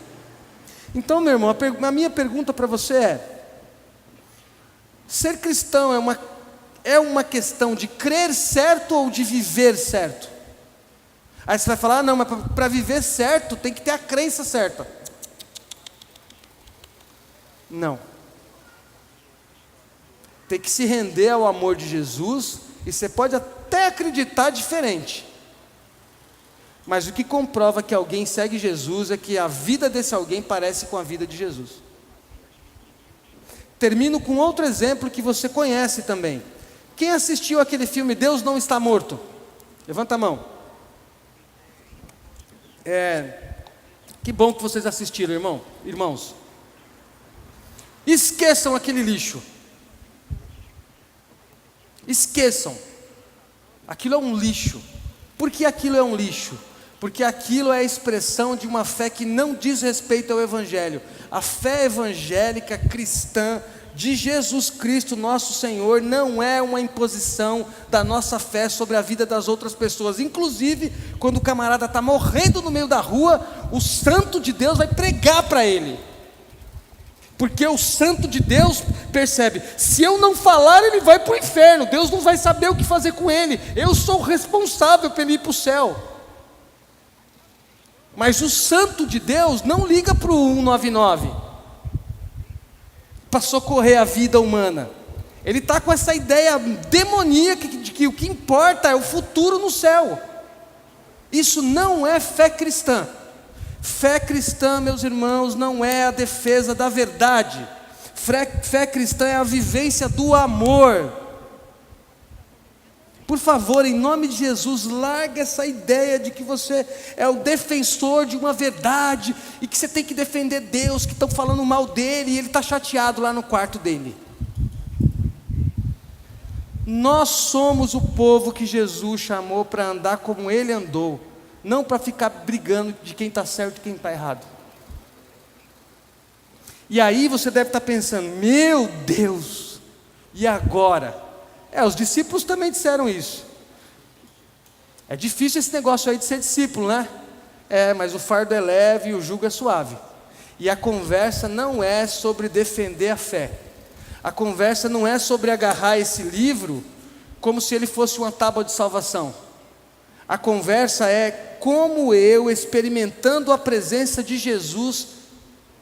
Então, meu irmão, a minha pergunta para você é: ser cristão é uma questão de crer certo ou de viver certo? Aí você vai falar: ah, não, mas para viver certo tem que ter a crença certa. Não. Tem que se render ao amor de Jesus, e você pode até acreditar diferente, mas o que comprova que alguém segue Jesus é que a vida desse alguém parece com a vida de Jesus. Termino com outro exemplo que você conhece também. Quem assistiu aquele filme Deus Não Está Morto? Levanta a mão. Que bom que vocês assistiram, irmãos. Esqueçam aquele lixo. Esqueçam. Aquilo é um lixo. Por que aquilo é um lixo? Porque aquilo é a expressão de uma fé que não diz respeito ao Evangelho. A fé evangélica cristã de Jesus Cristo, nosso Senhor, não é uma imposição da nossa fé sobre a vida das outras pessoas. Inclusive, quando o camarada está morrendo no meio da rua, o santo de Deus vai pregar para ele. Porque o santo de Deus percebe: se eu não falar, ele vai para o inferno, Deus não vai saber o que fazer com ele, eu sou responsável para ele ir para o céu. Mas o santo de Deus não liga para o 199 para socorrer a vida humana. Ele está com essa ideia demoníaca de que o que importa é o futuro no céu. Isso não é fé cristã. Fé cristã, meus irmãos, não é a defesa da verdade. Fé cristã é a vivência do amor. Por favor, em nome de Jesus, larga essa ideia de que você é o defensor de uma verdade e que você tem que defender Deus, que estão falando mal dele e ele está chateado lá no quarto dele. Nós somos o povo que Jesus chamou para andar como ele andou, não para ficar brigando de quem está certo e quem está errado. E aí você deve estar pensando: meu Deus, e agora? Os discípulos também disseram isso. É difícil esse negócio aí de ser discípulo, né? Mas o fardo é leve e o jugo é suave. E a conversa não é sobre defender a fé. A conversa não é sobre agarrar esse livro como se ele fosse uma tábua de salvação. A conversa é como eu, experimentando a presença de Jesus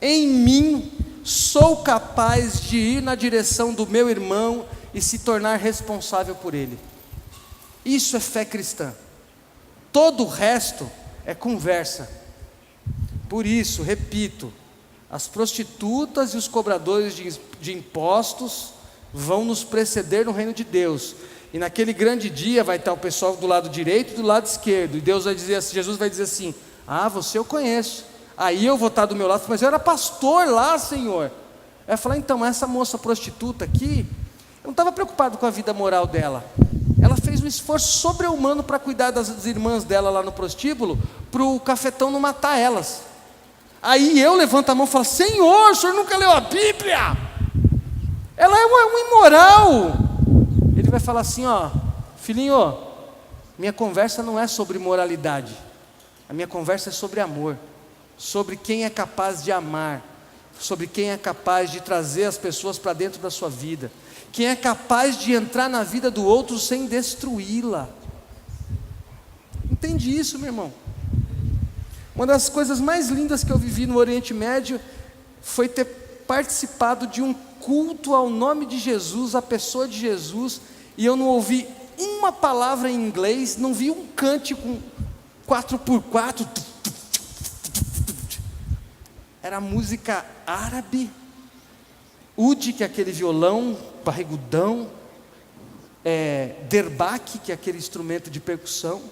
em mim, sou capaz de ir na direção do meu irmão e se tornar responsável por ele. Isso é fé cristã. Todo o resto é conversa. Por isso, repito, as prostitutas e os cobradores de impostos vão nos preceder no reino de Deus. E naquele grande dia vai estar o pessoal do lado direito e do lado esquerdo. E Deus vai dizer assim, Jesus vai dizer assim: ah, você eu conheço. Aí eu vou estar do meu lado, mas eu era pastor lá, Senhor. Vai falar: então, essa moça prostituta aqui, eu não estava preocupado com a vida moral dela. Ela fez um esforço sobre-humano para cuidar das irmãs dela lá no prostíbulo, para o cafetão não matar elas. Aí eu levanto a mão e falo: Senhor, o senhor nunca leu a Bíblia? Ela é um imoral. Ele vai falar assim: ó, filhinho, minha conversa não é sobre moralidade. A minha conversa é sobre amor. Sobre quem é capaz de amar. Sobre quem é capaz de trazer as pessoas para dentro da sua vida. Quem é capaz de entrar na vida do outro sem destruí-la. Entende isso, meu irmão? Uma das coisas mais lindas que eu vivi no Oriente Médio foi ter participado de um culto ao nome de Jesus, à pessoa de Jesus, e eu não ouvi uma palavra em inglês, não vi um cântico 4x4, era música árabe, Ud, que é aquele violão barrigudão, derbak, que é aquele instrumento de percussão,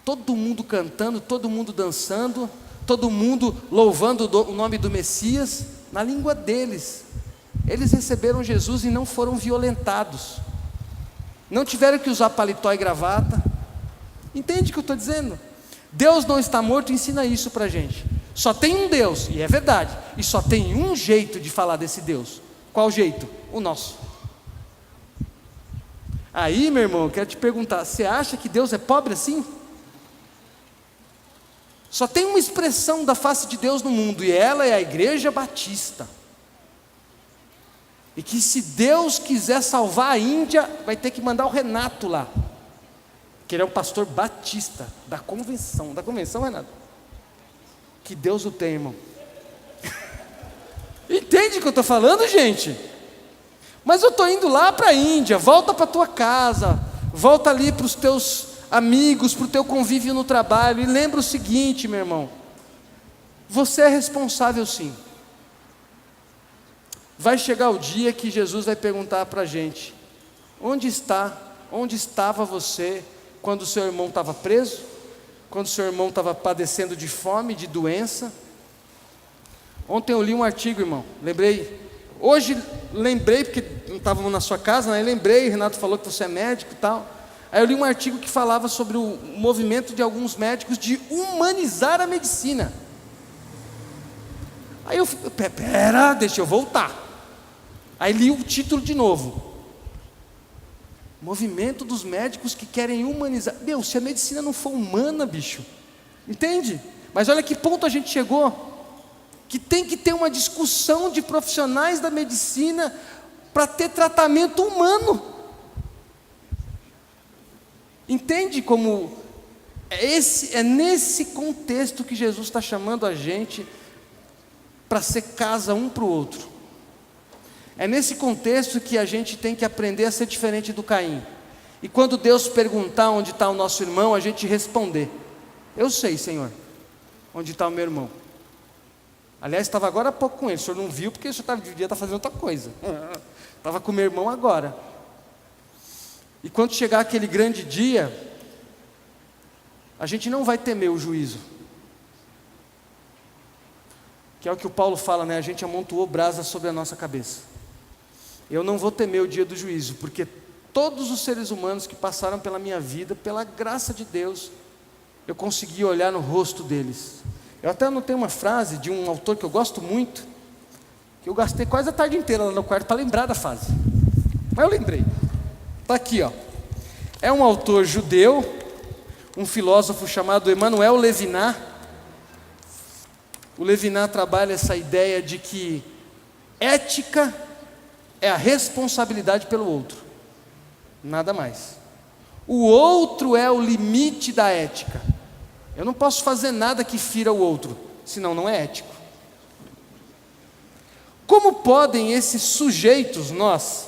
todo mundo cantando, todo mundo dançando, todo mundo louvando o nome do Messias, na língua deles. Eles receberam Jesus e não foram violentados, não tiveram que usar paletó e gravata. Entende o que eu estou dizendo? Deus não está morto, ensina isso para a gente. Só tem um Deus, e é verdade, e só tem um jeito de falar desse Deus. Qual jeito? O nosso. Aí, meu irmão, eu quero te perguntar, você acha que Deus é pobre assim? Só tem uma expressão da face de Deus no mundo, e ela é a Igreja Batista. E que se Deus quiser salvar a Índia, vai ter que mandar o Renato lá, que ele é um pastor batista, da convenção, Renato? Que Deus o tem, irmão. Entende o que eu estou falando, gente? Mas eu estou indo lá para a Índia, volta para a tua casa, volta ali para os teus amigos, para o teu convívio no trabalho, e lembra o seguinte, meu irmão, você é responsável sim. Vai chegar o dia que Jesus vai perguntar para a gente, onde estava você, quando o seu irmão estava preso, quando o seu irmão estava padecendo de fome, de doença. Ontem eu li um artigo, irmão, hoje lembrei, porque não estávamos na sua casa, né? Lembrei, Renato falou que você é médico e tal. Aí eu li um artigo que falava sobre o movimento de alguns médicos de humanizar a medicina. Aí eu falei, pera, deixa eu voltar. Aí li o título de novo. Movimento dos médicos que querem humanizar. Meu, se a medicina não for humana, bicho, entende? Mas olha que ponto a gente chegou, que tem que ter uma discussão de profissionais da medicina para ter tratamento humano. Entende como é nesse contexto que Jesus está chamando a gente para ser casa um para o outro. É nesse contexto que a gente tem que aprender a ser diferente do Caim. E quando Deus perguntar onde está o nosso irmão, a gente responder, eu sei, Senhor, onde está o meu irmão. Aliás, estava agora há pouco com ele, o senhor não viu porque o senhor devia estar fazendo outra coisa. Estava com o meu irmão agora. E quando chegar aquele grande dia, a gente não vai temer o juízo, que é o que o Paulo fala, né? A gente amontoou brasa sobre a nossa cabeça. Eu não vou temer o dia do juízo, porque todos os seres humanos que passaram pela minha vida, pela graça de Deus, eu consegui olhar no rosto deles. Eu até anotei uma frase de um autor que eu gosto muito, que eu gastei quase a tarde inteira lá no quarto para lembrar da frase, mas eu lembrei. Está aqui, ó. É um autor judeu, um filósofo chamado Emmanuel Levinas. O Levinas trabalha essa ideia de que ética é a responsabilidade pelo outro, nada mais. O outro é o limite da ética. Eu não posso fazer nada que fira o outro, senão não é ético. Como podem esses sujeitos, nós,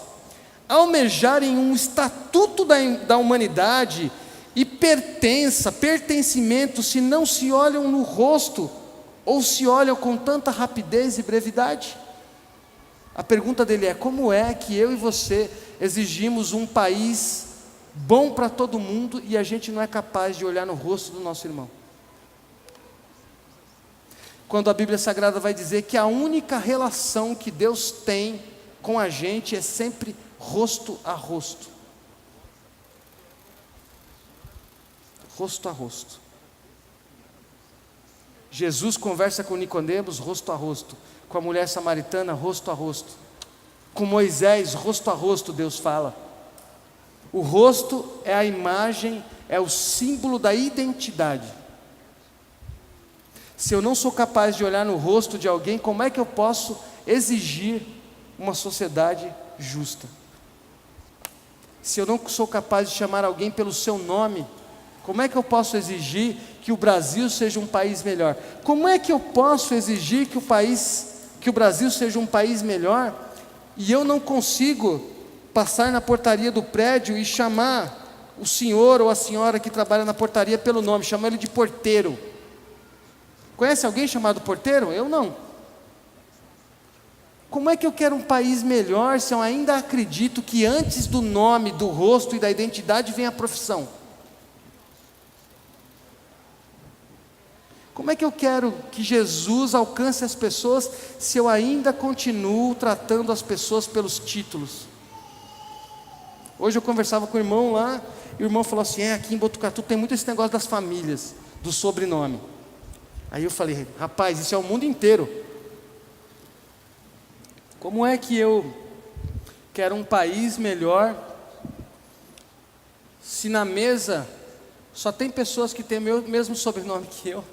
almejarem um estatuto da humanidade e pertencimento, se não se olham no rosto, ou se olham com tanta rapidez e brevidade? A pergunta dele é, como é que eu e você exigimos um país bom para todo mundo e a gente não é capaz de olhar no rosto do nosso irmão? Quando a Bíblia Sagrada vai dizer que a única relação que Deus tem com a gente é sempre rosto a rosto. Rosto a rosto. Jesus conversa com Nicodemos rosto a rosto, com a mulher samaritana rosto a rosto, com Moisés rosto a rosto. Deus fala. O rosto é a imagem, é o símbolo da identidade. Se eu não sou capaz de olhar no rosto de alguém, como é que eu posso exigir uma sociedade justa? Se eu não sou capaz de chamar alguém pelo seu nome, como é que eu posso exigir que o Brasil seja um país melhor? Como é que eu posso exigir que o Brasil seja um país melhor, e eu não consigo passar na portaria do prédio e chamar o senhor ou a senhora que trabalha na portaria pelo nome, chamar ele de porteiro? Conhece alguém chamado porteiro? Eu não. Como é que eu quero um país melhor se eu ainda acredito que antes do nome, do rosto e da identidade vem a profissão? Como é que eu quero que Jesus alcance as pessoas se eu ainda continuo tratando as pessoas pelos títulos? Hoje eu conversava com o irmão lá, e o irmão falou assim: aqui em Botucatu tem muito esse negócio das famílias, do sobrenome. Aí eu falei: rapaz, isso é o mundo inteiro. Como é que eu quero um país melhor se na mesa só tem pessoas que têm o mesmo sobrenome que eu?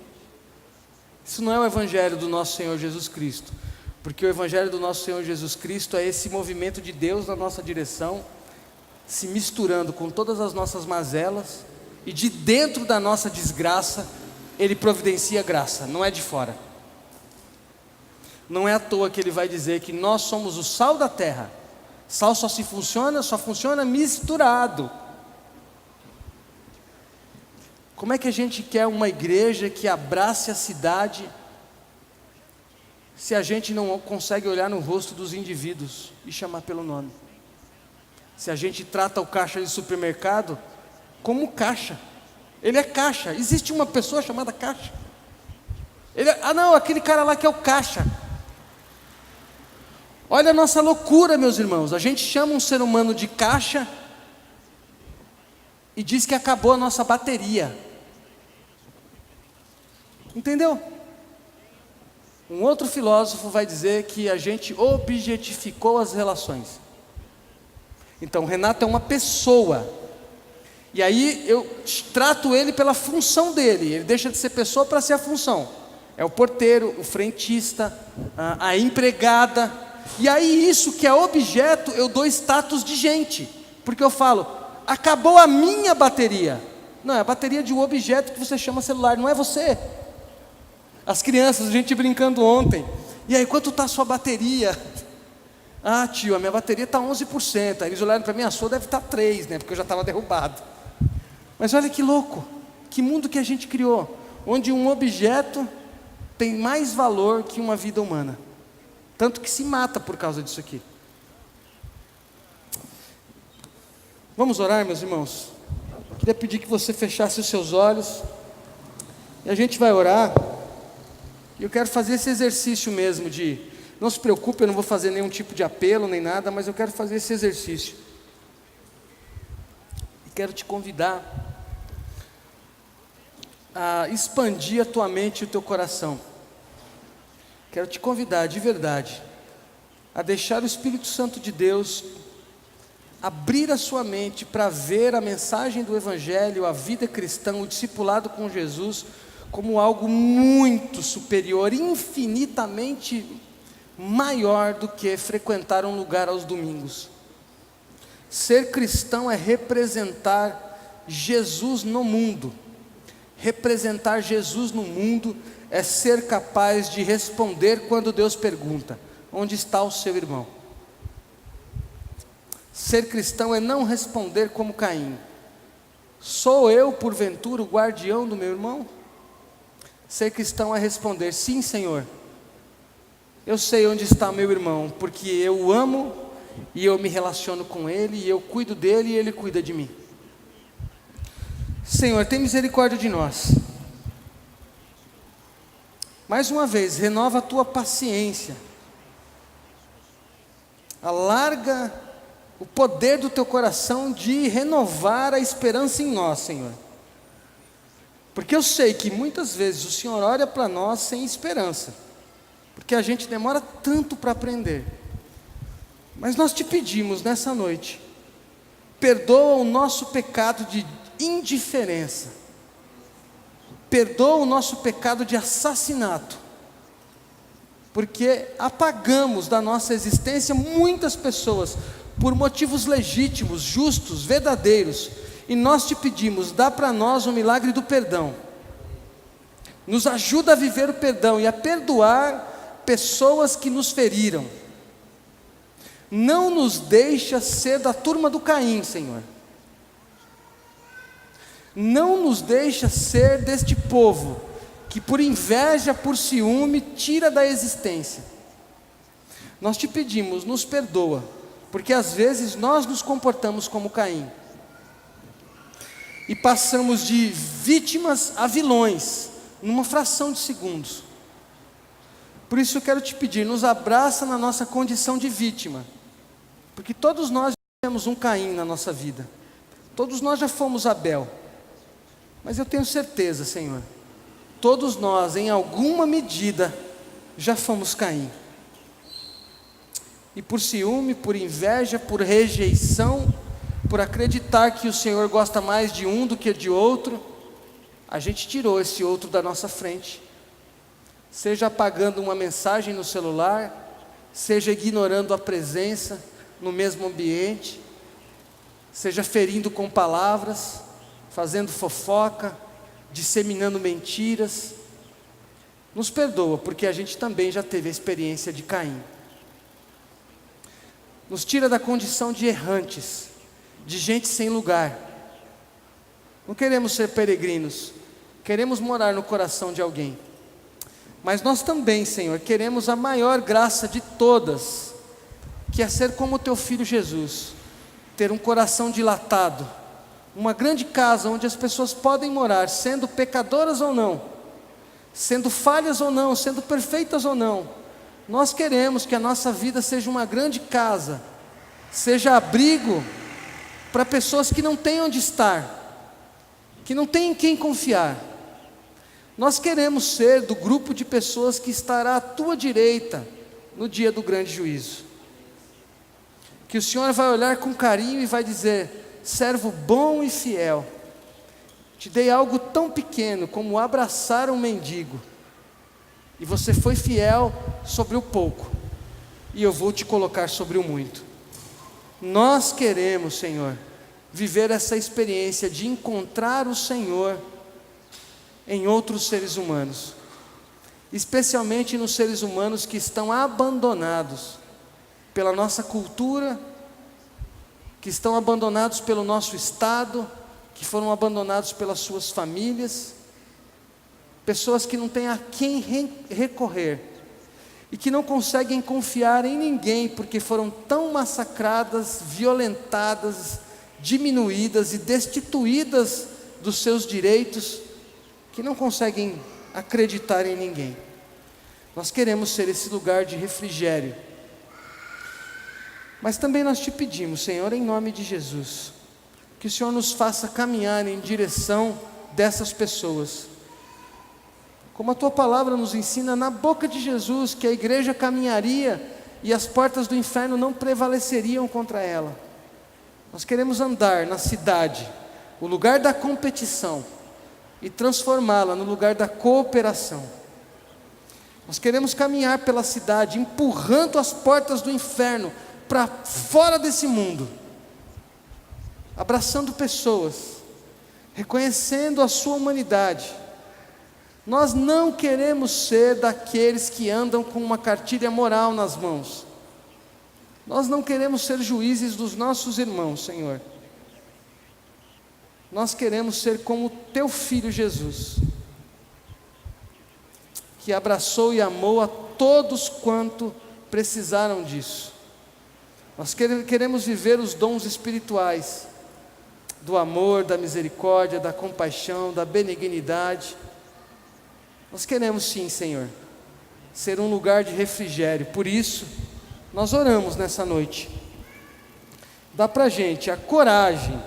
Isso não é o evangelho do nosso Senhor Jesus Cristo, porque o evangelho do nosso Senhor Jesus Cristo é esse movimento de Deus na nossa direção, se misturando com todas as nossas mazelas, e de dentro da nossa desgraça Ele providencia graça, não é de fora. Não é à toa que Ele vai dizer que nós somos o sal da terra. Sal só funciona misturado. Como é que a gente quer uma igreja que abrace a cidade, se a gente não consegue olhar no rosto dos indivíduos e chamar pelo nome? Se a gente trata o caixa de supermercado como caixa, ele é caixa. Existe uma pessoa chamada caixa. Não, aquele cara lá que é o caixa. Olha a nossa loucura, meus irmãos. A gente chama um ser humano de caixa e diz que acabou a nossa bateria. Entendeu? Um outro filósofo vai dizer que a gente objetificou as relações. Então, Renato é uma pessoa, e aí eu trato ele pela função dele. Ele deixa de ser pessoa para ser a função. É o porteiro, o frentista, a empregada. E aí isso que é objeto, eu dou status de gente, porque eu falo: acabou a minha bateria. Não, é a bateria de um objeto que você chama celular, não é você. As crianças, a gente brincando ontem: e aí, quanto está a sua bateria? Ah, tio, a minha bateria está 11%. Aí eles olharam para mim: a sua deve estar 3%, né? Porque eu já estava derrubado. Mas olha que louco, que mundo que a gente criou, onde um objeto tem mais valor que uma vida humana. Tanto que se mata por causa disso aqui. Vamos orar, meus irmãos? Eu queria pedir que você fechasse os seus olhos, e a gente vai orar. E eu quero fazer esse exercício mesmo de: não se preocupe, eu não vou fazer nenhum tipo de apelo nem nada, mas eu quero fazer esse exercício. E quero te convidar a expandir a tua mente e o teu coração. Quero te convidar de verdade a deixar o Espírito Santo de Deus abrir a sua mente para ver a mensagem do Evangelho, a vida cristã, o discipulado com Jesus, como algo muito superior, infinitamente maior do que frequentar um lugar aos domingos. Ser cristão é representar Jesus no mundo. Representar Jesus no mundo é ser capaz de responder quando Deus pergunta: onde está o seu irmão? Ser cristão é não responder como Caim: sou eu porventura o guardião do meu irmão? Ser cristão é responder: sim, Senhor, eu sei onde está meu irmão, porque eu o amo e eu me relaciono com ele, e eu cuido dele e ele cuida de mim. Senhor, tem misericórdia de nós. Mais uma vez, renova a tua paciência. Alarga o poder do teu coração de renovar a esperança em nós, Senhor. Porque eu sei que muitas vezes o Senhor olha para nós sem esperança, porque a gente demora tanto para aprender. Mas nós te pedimos nessa noite: perdoa o nosso pecado de indiferença, perdoa o nosso pecado de assassinato, porque apagamos da nossa existência muitas pessoas por motivos legítimos, justos, verdadeiros, e nós te pedimos, dá para nós o milagre do perdão. Nos ajuda a viver o perdão e a perdoar pessoas que nos feriram. Não nos deixa ser da turma do Caim, Senhor. Não nos deixa ser deste povo que por inveja, por ciúme, tira da existência. Nós te pedimos, nos perdoa, porque às vezes nós nos comportamos como Caim e passamos de vítimas a vilões numa fração de segundos. Por isso eu quero te pedir, nos abraça na nossa condição de vítima, porque todos nós temos um Caim na nossa vida, todos nós já fomos Abel, mas eu tenho certeza, Senhor, todos nós em alguma medida já fomos Caim, e por ciúme, por inveja, por rejeição, por acreditar que o Senhor gosta mais de um do que de outro, a gente tirou esse outro da nossa frente, seja apagando uma mensagem no celular, seja ignorando a presença no mesmo ambiente, seja ferindo com palavras, fazendo fofoca, disseminando mentiras. Nos perdoa, porque a gente também já teve a experiência de Caim. Nos tira da condição de errantes, de gente sem lugar. Não queremos ser peregrinos, queremos morar no coração de alguém. Mas nós também, Senhor, queremos a maior graça de todas, que é ser como o teu filho Jesus, ter um coração dilatado, uma grande casa onde as pessoas podem morar, sendo pecadoras ou não, sendo falhas ou não, sendo perfeitas ou não. Nós queremos que a nossa vida seja uma grande casa, seja abrigo para pessoas que não têm onde estar, que não têm em quem confiar. Nós queremos ser do grupo de pessoas que estará à tua direita no dia do grande juízo, que o Senhor vai olhar com carinho e vai dizer: servo bom e fiel, te dei algo tão pequeno como abraçar um mendigo, e você foi fiel sobre o pouco, e eu vou te colocar sobre o muito. Nós queremos, Senhor, viver essa experiência de encontrar o Senhor em outros seres humanos, especialmente nos seres humanos que estão abandonados pela nossa cultura, que estão abandonados pelo nosso Estado, que foram abandonados pelas suas famílias, pessoas que não têm a quem recorrer, e que não conseguem confiar em ninguém, porque foram tão massacradas, violentadas, diminuídas e destituídas dos seus direitos, que não conseguem acreditar em ninguém. Nós queremos ser esse lugar de refrigério, mas também nós te pedimos, Senhor, em nome de Jesus, que o Senhor nos faça caminhar em direção dessas pessoas, como a tua palavra nos ensina na boca de Jesus, que a igreja caminharia e as portas do inferno não prevaleceriam contra ela. Nós queremos andar na cidade, o lugar da competição, e transformá-la no lugar da cooperação. Nós queremos caminhar pela cidade, empurrando as portas do inferno para fora desse mundo, abraçando pessoas, reconhecendo a sua humanidade. Nós não queremos ser daqueles que andam com uma cartilha moral nas mãos. Nós não queremos ser juízes dos nossos irmãos, Senhor. Nós queremos ser como o teu filho Jesus, que abraçou e amou a todos quanto precisaram disso. Nós queremos viver os dons espirituais, do amor, da misericórdia, da compaixão, da benignidade. Nós queremos sim, Senhor, ser um lugar de refrigério. Por isso, nós oramos nessa noite. Dá para a gente a coragem,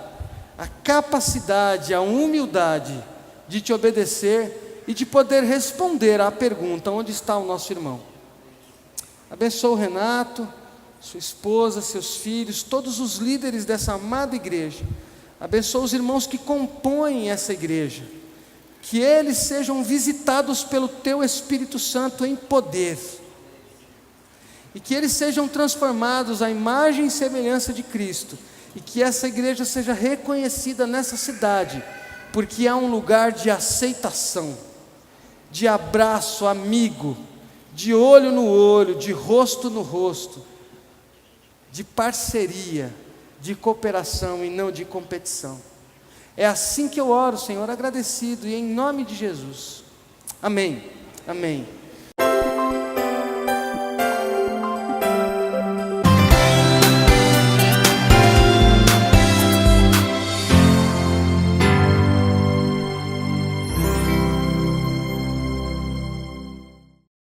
a capacidade, a humildade de te obedecer e de poder responder à pergunta: onde está o nosso irmão? Abençoa o Renato, sua esposa, seus filhos, todos os líderes dessa amada igreja. Abençoa os irmãos que compõem essa igreja, que eles sejam visitados pelo teu Espírito Santo em poder, e que eles sejam transformados à imagem e semelhança de Cristo, e que essa igreja seja reconhecida nessa cidade, porque é um lugar de aceitação, de abraço amigo, de olho no olho, de rosto no rosto, de parceria, de cooperação e não de competição. É assim que eu oro, Senhor, agradecido, e em nome de Jesus. Amém. Amém.